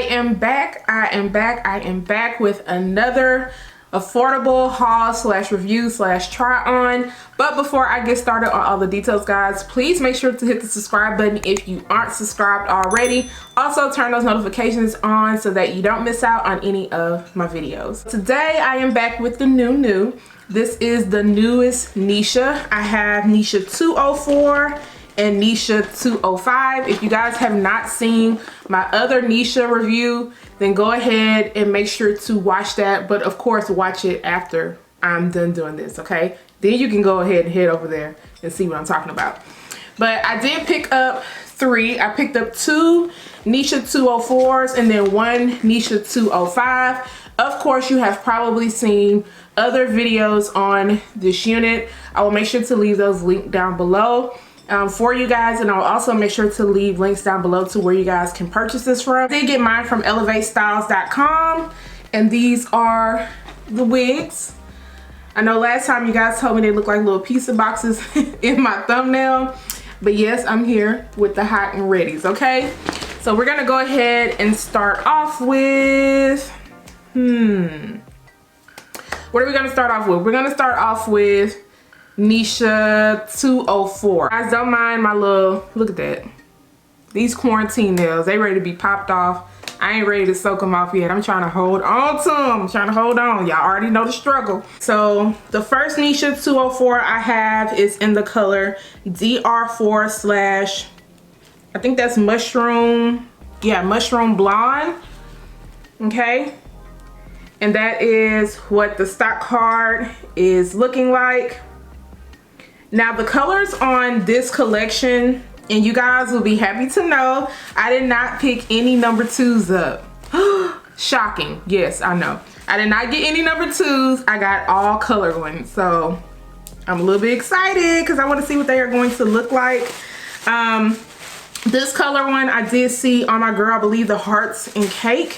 am back with another affordable haul slash review slash try on. But before I get started on all the details, guys, please make sure to hit the subscribe button if you aren't subscribed already. Also turn those notifications on so that you don't miss out on any of my videos. Today I am back with the new. This is the newest Neesha. I have Neesha 204 and Neesha 205. If you guys have not seen my other Neesha review, then go ahead and make sure to watch that. But of course, watch it after I'm done doing this, okay? Then you can go ahead and head over there and see what I'm talking about. But I did pick up 3. I picked up 2 Neesha 204s and then 1 Neesha 205. Of course, you have probably seen other videos on this unit. I will make sure to leave those linked down below for you guys, and I'll also make sure to leave links down below to where you guys can purchase this from. I did get mine from elevatestyles.com, and these are the wigs. I know last time you guys told me they look like little pizza boxes in my thumbnail, but yes, I'm here with the hot and readies, okay? So we're gonna go ahead and start off with, what are we gonna start off with? We're gonna start off with Neesha 204. Guys, don't mind my little, look at that. These quarantine nails, they ready to be popped off. I ain't ready to soak them off yet. I'm trying to hold on to them. I'm trying to hold on. Y'all already know the struggle. So the first Neesha 204 I have is in the color DR4 slash, I think that's Mushroom, yeah, Mushroom Blonde, okay? And that is what the stock card is looking like. Now the colors on this collection, and you guys will be happy to know, I did not pick any number 2s up. Shocking. Yes, I know. I did not get any number 2s. I got all color ones. So I'm a little bit excited because I want to see what they are going to look like. This color one I did see on my girl, I believe the Hearts and Cake.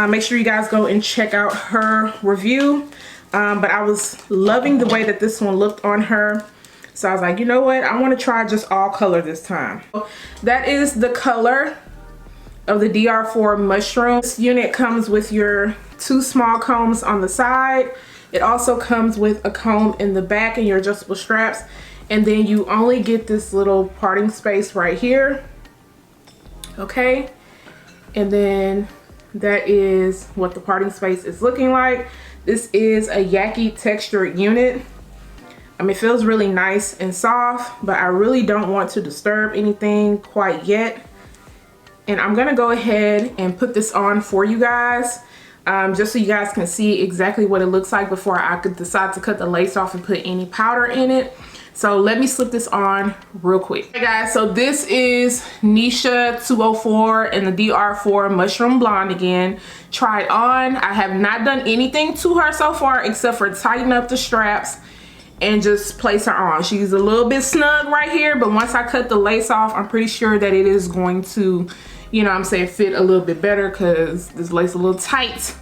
Make sure you guys go and check out her review. But I was loving the way that this one looked on her. So I was like, you know what? I want to try just all color this time. That is the color of the DR4 Mushroom. This unit comes with your 2 small combs on the side. It also comes with a comb in the back and your adjustable straps. And then you only get this little parting space right here. Okay. And then that is what the parting space is looking like. This is a yaki textured unit. I mean, it feels really nice and soft, but I really don't want to disturb anything quite yet. And I'm gonna go ahead and put this on for you guys, just so you guys can see exactly what it looks like before I could decide to cut the lace off and put any powder in it. So let me slip this on real quick. Hey guys, so this is Neesha 204 and the DR4 Mushroom Blonde again. Tried on. I have not done anything to her so far except for tighten up the straps and just place her on. She's a little bit snug right here, but once I cut the lace off, I'm pretty sure that it is going to, you know what I'm saying, fit a little bit better because this lace is a little tight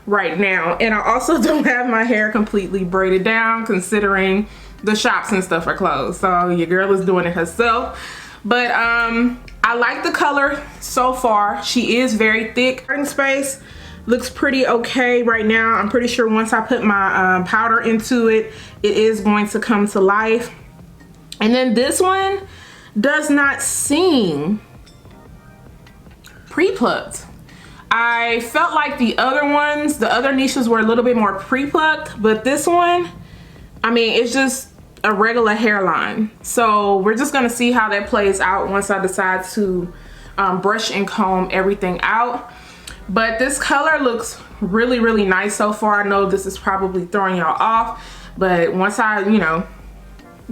right now. And I also don't have my hair completely braided down considering the shops and stuff are closed. So your girl is doing it herself. But I like the color so far. She is very thick. Parting space looks pretty okay right now. I'm pretty sure once I put my powder into it, it is going to come to life. And then this one does not seem pre-plucked. I felt like the other ones, the other Neeshas were a little bit more pre-plucked, but this one, I mean, it's just a regular hairline. So we're just gonna see how that plays out once I decide to brush and comb everything out. But this color looks really, really nice so far. I know this is probably throwing y'all off, but once I, you know,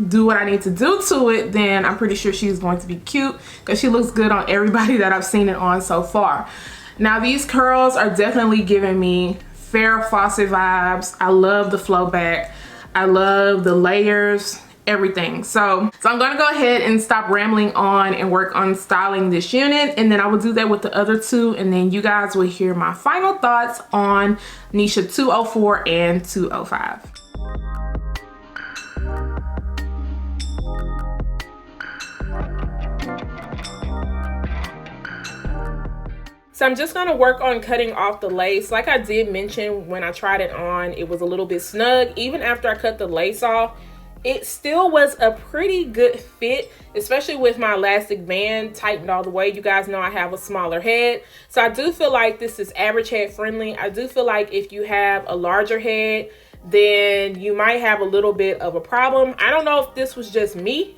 do what I need to do to it, then I'm pretty sure she's going to be cute because she looks good on everybody that I've seen it on so far. Now these curls are definitely giving me Farrah Fawcett vibes. I love the flow back. I love the layers, everything. So I'm gonna go ahead and stop rambling on and work on styling this unit, and then I will do that with the other 2, and then you guys will hear my final thoughts on Neesha 204 and 205. So I'm just going to work on cutting off the lace. Like I did mention when I tried it on, it was a little bit snug. Even after I cut the lace off, it still was a pretty good fit, especially with my elastic band tightened all the way. You guys know I have a smaller head, so I do feel like this is average head friendly. I do feel like if you have a larger head, then you might have a little bit of a problem. I don't know if this was just me,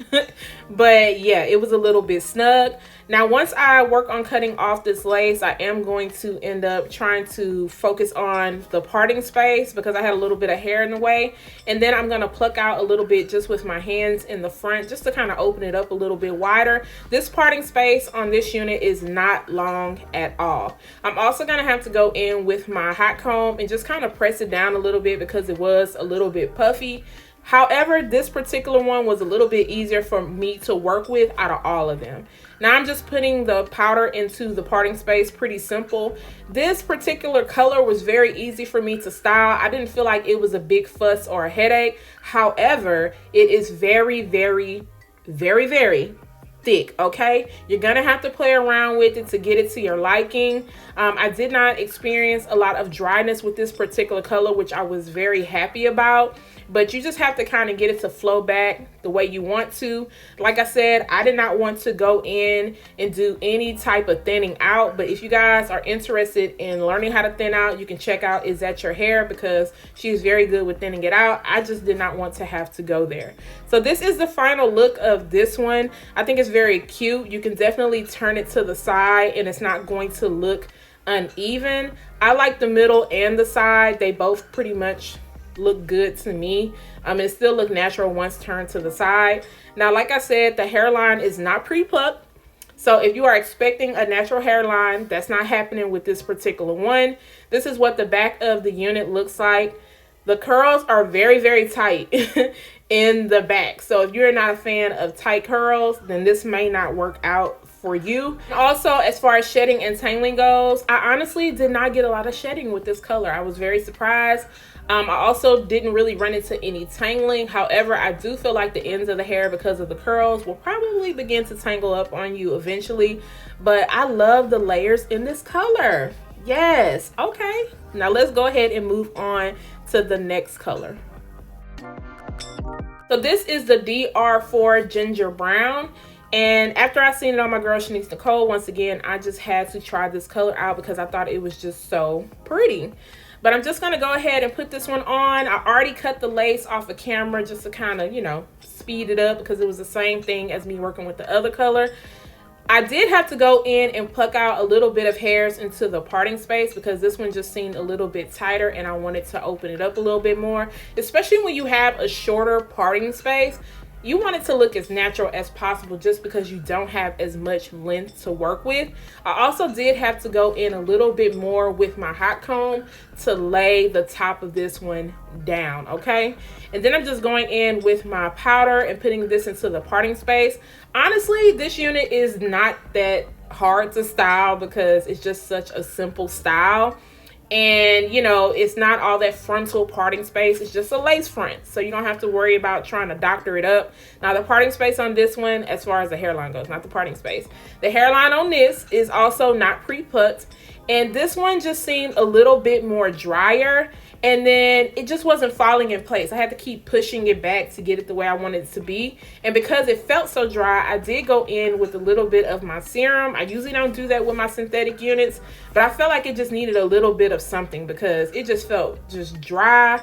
but yeah, it was a little bit snug. Now, once I work on cutting off this lace, I am going to end up trying to focus on the parting space because I had a little bit of hair in the way. And then I'm going to pluck out a little bit just with my hands in the front, just to kind of open it up a little bit wider. This parting space on this unit is not long at all. I'm also going to have to go in with my hot comb and just kind of press it down a little bit because it was a little bit puffy. However, this particular one was a little bit easier for me to work with out of all of them. Now I'm just putting the powder into the parting space, pretty simple. This particular color was very easy for me to style. I didn't feel like it was a big fuss or a headache. However, it is very, very, very, very thick. Okay, you're gonna have to play around with it to get it to your liking. I did not experience a lot of dryness with this particular color, which I was very happy about, but you just have to kind of get it to flow back the way you want to. Like I said, I did not want to go in and do any type of thinning out, but if you guys are interested in learning how to thin out, you can check out Is That Your Hair, because she's very good with thinning it out. I just did not want to have to go there. So this is the final look of this one. I think it's very cute. You can definitely turn it to the side and it's not going to look uneven. I like the middle and the side. They both pretty much look good to me. It still look natural once turned to the side. Now, like I said, the hairline is not pre-plucked. So if you are expecting a natural hairline, that's not happening with this particular one. This is what the back of the unit looks like. The curls are very, very tight in the back. So if you're not a fan of tight curls, then this may not work out for you. Also, as far as shedding and tangling goes, I honestly did not get a lot of shedding with this color. I was very surprised. I also didn't really run into any tangling. However, I do feel like the ends of the hair, because of the curls, will probably begin to tangle up on you eventually. But I love the layers in this color. Yes. Okay. Now let's go ahead and move on to the next color. So this is the Dr4 Ginger Brown. And after I seen it on my girl Shanice Nicole, once again, I just had to try this color out because I thought it was just so pretty. But I'm just gonna go ahead and put this one on. I already cut the lace off of camera just to kind of, you know, speed it up because it was the same thing as me working with the other color. I did have to go in and pluck out a little bit of hairs into the parting space because this one just seemed a little bit tighter and I wanted to open it up a little bit more, especially when you have a shorter parting space. You want it to look as natural as possible just because you don't have as much length to work with. I also did have to go in a little bit more with my hot comb to lay the top of this one down, okay? And then I'm just going in with my powder and putting this into the parting space. Honestly, this unit is not that hard to style because it's just such a simple style. And you know, it's not all that frontal parting space. It's just a lace front, so you don't have to worry about trying to doctor it up. Now the parting space on this one, as far as the hairline goes, not the parting space, the hairline on this is also not pre-put, and this one just seemed a little bit more drier, and then it just wasn't falling in place. I had to keep pushing it back to get it the way I wanted it to be. And because it felt so dry, I did go in with a little bit of my serum. I usually don't do that with my synthetic units, but I felt like it just needed a little bit of something because it just felt just dry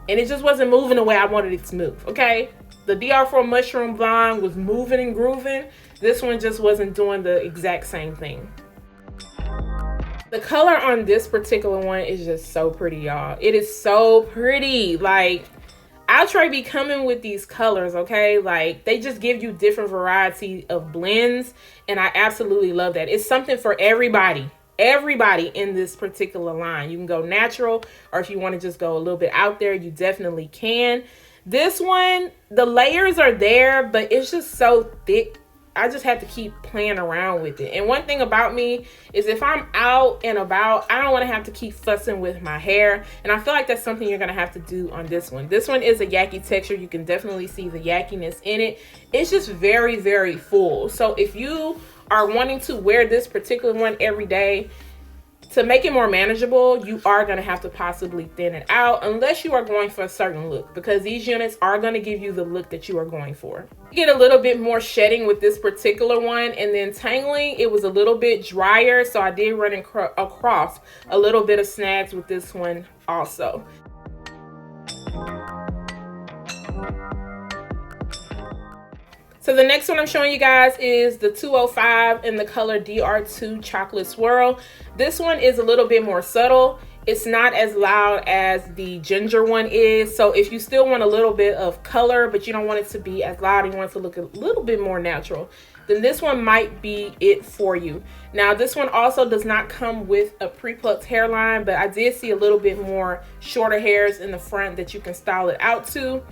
and it just wasn't moving the way I wanted it to move, okay? The Dr4 Mushroom Blonde was moving and grooving. This one just wasn't doing the exact same thing. The color on this particular one is just so pretty, y'all. It is so pretty. Like, Outre be coming with these colors, okay? Like, they just give you different variety of blends, and I absolutely love that. It's something for everybody. Everybody in this particular line. You can go natural, or if you want to just go a little bit out there, you definitely can. This one, the layers are there, but it's just so thick. I just have to keep playing around with it. And one thing about me is if I'm out and about, I don't want to have to keep fussing with my hair. And I feel like that's something you're going to have to do on this one. This one is a yucky texture. You can definitely see the yuckiness in it. It's just very, very full. So if you are wanting to wear this particular one every day, To make it more manageable, you are going to have to possibly thin it out unless you are going for a certain look, because these units are going to give you the look that you are going for. You get a little bit more shedding with this particular one, and then tangling, it was a little bit drier, so I did run across a little bit of snags with this one also. So the next one I'm showing you guys is the 205 in the color DR2 Chocolate Swirl. This one is a little bit more subtle. It's not as loud as the ginger one is. So if you still want a little bit of color, but you don't want it to be as loud, you want it to look a little bit more natural, then this one might be it for you. Now this one also does not come with a pre-plucked hairline, but I did see a little bit more shorter hairs in the front that you can style it out to.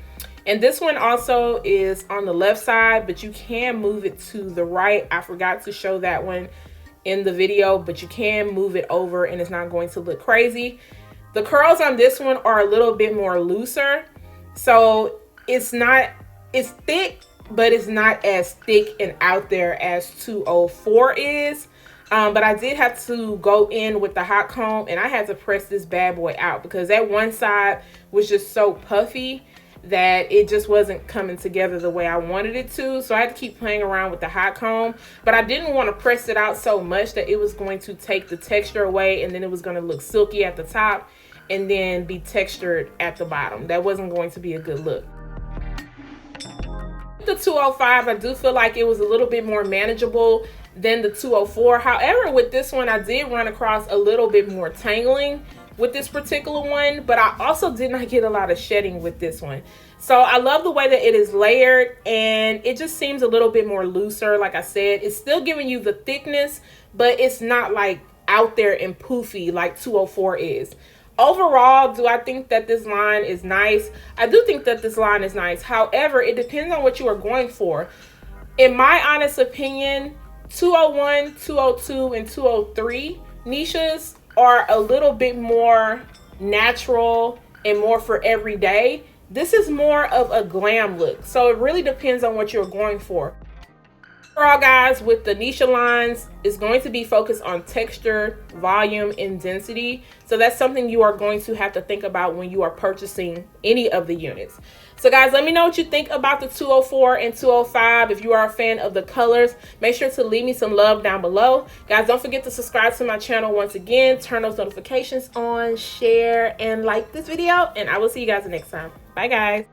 And this one also is on the left side, but you can move it to the right. I forgot to show that one in the video, but you can move it over and it's not going to look crazy. The curls on this one are a little bit more looser. So it's thick, but it's not as thick and out there as 204 is. But I did have to go in with the Hotcomb and I had to press this bad boy out because that one side was just so puffy that it just wasn't coming together the way I wanted it to. So I had to keep playing around with the Hotcomb, but I didn't want to press it out so much that it was going to take the texture away, and then it was going to look silky at the top and then be textured at the bottom. That wasn't going to be a good look. With the 205, I do feel like it was a little bit more manageable than the 204. However, with this one, I did run across a little bit more tangling with this particular one, but I also did not get a lot of shedding with this one. So I love the way that it is layered, and it just seems a little bit more looser. Like I said, it's still giving you the thickness, but it's not like out there and poofy like 204 is. Overall, do I think that this line is nice? I do think that this line is nice. However, it depends on what you are going for. In my honest opinion, 201, 202, and 203 Neeshas are a little bit more natural and more for everyday. This is more of a glam look, so it really depends on what you're going for. Overall, guys, with the Neesha lines, it's going to be focused on texture, volume, and density. So that's something you are going to have to think about when you are purchasing any of the units. So guys, let me know what you think about the 204 and 205. If you are a fan of the colors, make sure to leave me some love down below. Guys, don't forget to subscribe to my channel once again. Turn those notifications on, share, and like this video. And I will see you guys next time. Bye, guys.